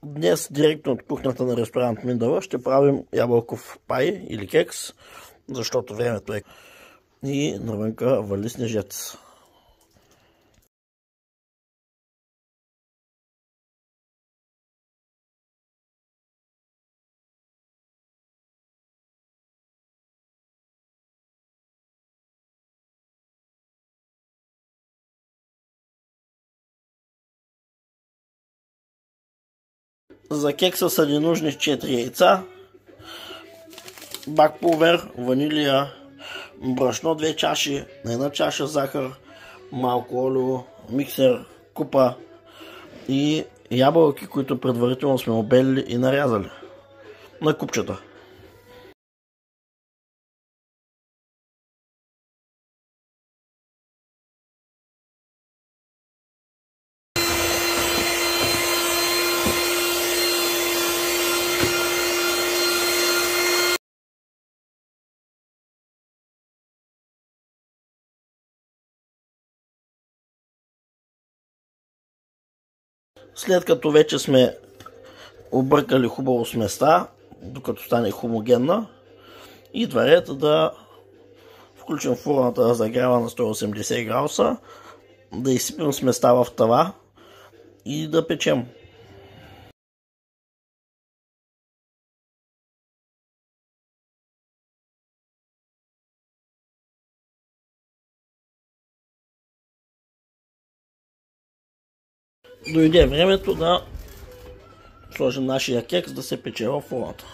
Днес директно от кухнята на ресторант Миндала ще правим ябълков пай или кекс, защото времето е и навънка вали снежец. За кекса са ни нужни 4 яйца, бак пулвер, ванилия, брашно 2 чаши, 1 чаша захар, малко олио, миксер, купа и ябълки, които предварително сме обелили и нарязали на купчета. След като вече сме объркали хубаво сместа, докато стане хомогенна, идва ред да включим фурната да загрява на 180 градуса, да изсипем сместа в тава и да печем. Дойде времето да сложим нашия кекс да се пече в фурната.